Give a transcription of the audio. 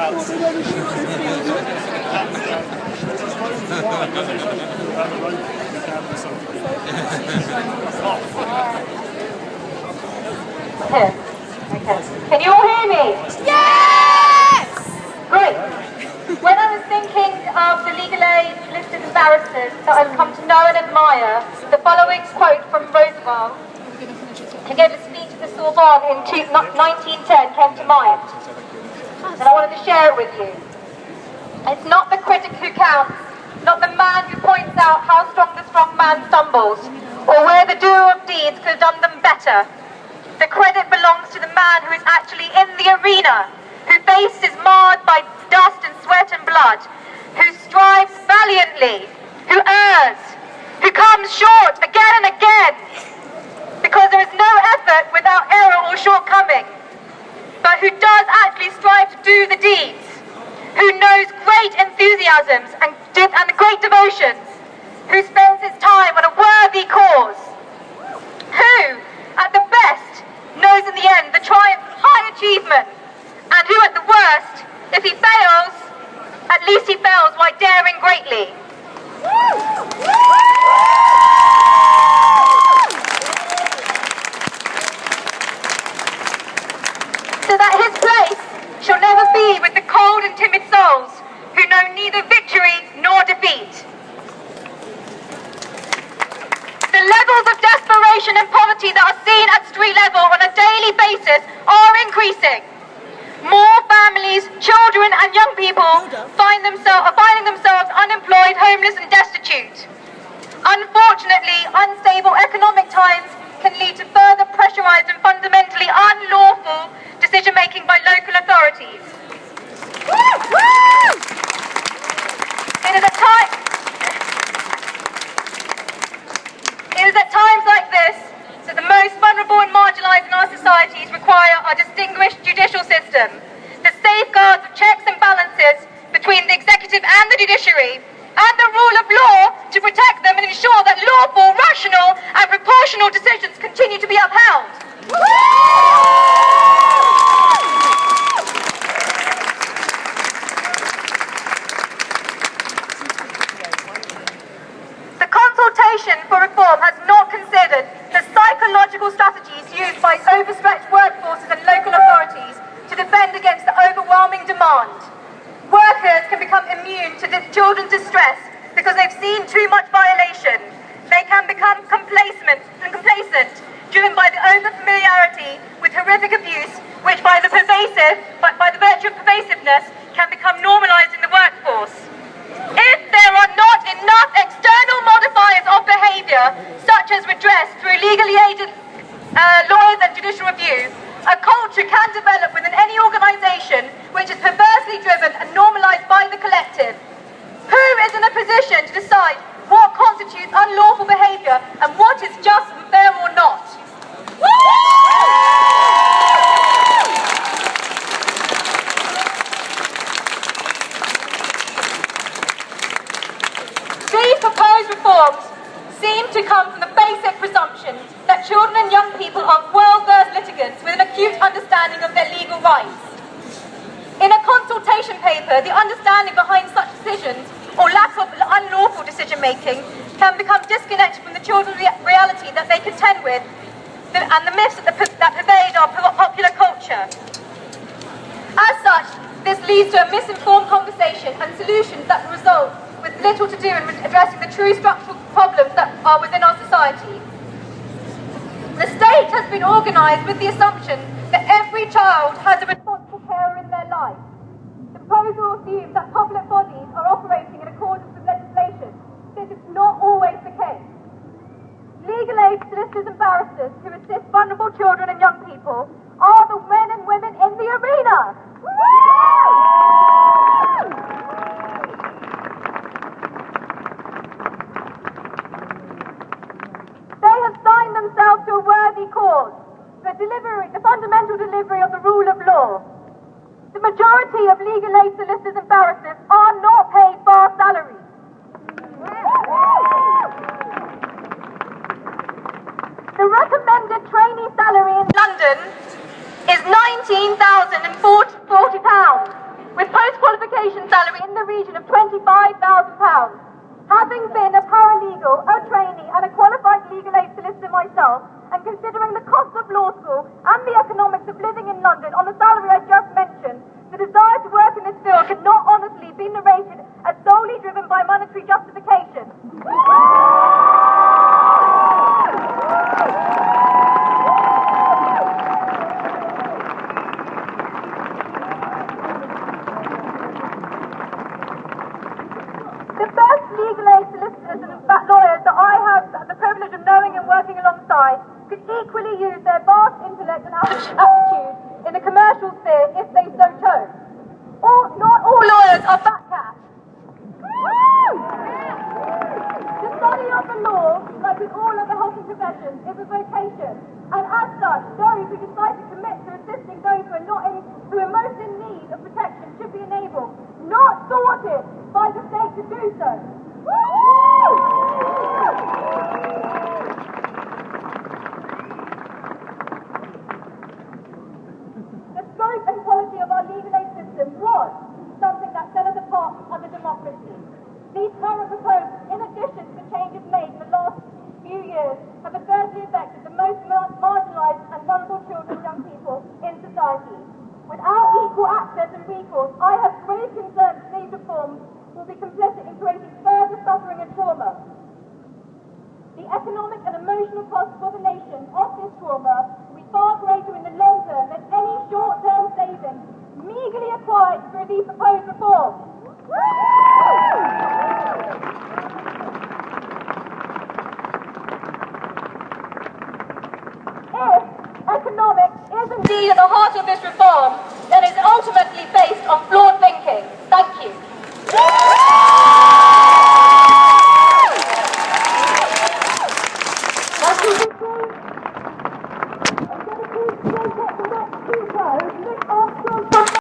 Okay. Can you all hear me? Yes! Great. When I was thinking of the legal aid solicitors and barristers that I've come to know and admire, the following quote from Roosevelt, who gave a speech at the Sorbonne in 1910, came to mind. And I wanted to share it with you. It's not the critic who counts, not the man who points out how strong the strong man stumbles, or where the doer of deeds could have done them better. The credit belongs to the man who is actually in the arena, whose face is marred by dust and sweat and blood, who strives valiantly, who errs, who comes short again and again, because there is no effort without error or shortcoming, but who does actually strive to do the deeds, who knows great enthusiasms and great devotions, who spends his time on a worthy cause, who, at the best, knows in the end the triumph of high achievement, and who at the worst, if he fails, at least he fails while daring greatly. So that his place shall never be with the cold and timid souls who know neither victory nor defeat. The levels of desperation and poverty that are seen at street level on a daily basis are increasing. More families, children and young people are finding themselves unemployed, homeless and destitute. Unfortunately, unstable economic times can lead to further pressurised and fundamentally unlawful decision-making by local authorities. It is at times like this that the most vulnerable and marginalised in our societies require our distinguished judicial system, the safeguards of checks and balances between the executive and the judiciary, and the rule of law to protect them and ensure that lawful, rational and proportional decisions continue to be upheld. The consultation for reform has not considered the psychological strategies used by overstretched workforces and local authorities to defend against the overwhelming demand. Workers can become immune to children's distress because they've seen too much violation. They can become complacent, driven by the over-familiarity with horrific abuse, which by the virtue of pervasiveness can become normalised in the workforce. If there are not enough external modifiers of behaviour, such as redress through legally aided lawyers and judicial review, a culture can develop within any organisation which is perversely driven and normalised by the collective. Who is in a position to decide what constitutes unlawful behaviour and what is just, fair or not? These proposed reforms seem to come from the basic presumption that children and young people are well-versed litigants with an acute understanding of their legal rights. In a consultation paper, the understanding behind such decisions or lack of unlawful decision-making can become disconnected from the children's reality that they contend with and the myths that pervade our popular culture. As such, this leads to a misinformed conversation and solutions that result with little to do in addressing the true structural problems that are within our society. The state has been organised with the assumption that every child has a responsible carer in their life. The proposal assumes that public bodies are operating in accordance with legislation. This is not always the case. Legal aid solicitors and barristers who assist vulnerable children and young people are the men and women in the arena. They have signed themselves to a worthy cause, the fundamental delivery of the rule of law. The majority of legal aid solicitors and barristers are not paid bar salaries. The recommended trainee salary in London is £19,040. with post-qualification salary in the region of £25,000. Having been a paralegal, a trainee and a qualified legal aid solicitor myself, and considering the cost of law school and the economics of living in London on the salary I just mentioned, the desire to work in this field cannot honestly be narrated as solely driven by monetary justification. The best legal aid solicitors and lawyers that I have the privilege of knowing and working alongside could equally use their vast intellect and aptitude in the commercial sphere if they so chose. Not all lawyers are fat cats. The study of the law, like with all other helping professions, is a vocation, and as such, those who decide to commit to assisting those who are most in need of protection should be enabled, not thwarted by the state to do so. The scope and quality of our legal aid system was something that set us apart from other democracies. These current proposals, in addition to the changes made in the last few years, have adversely affected the most marginalised and vulnerable children and young people in society. Without equal access and recourse, I have grave concerns that these reforms will be complicit in creating further suffering and trauma. The economic and emotional cost for the nation of this trauma will be far greater in the long term than any short-term savings meagerly acquired through these proposed reforms. If economics is indeed at the heart of this reform, then it's ultimately based on flawed thinking. Thank you.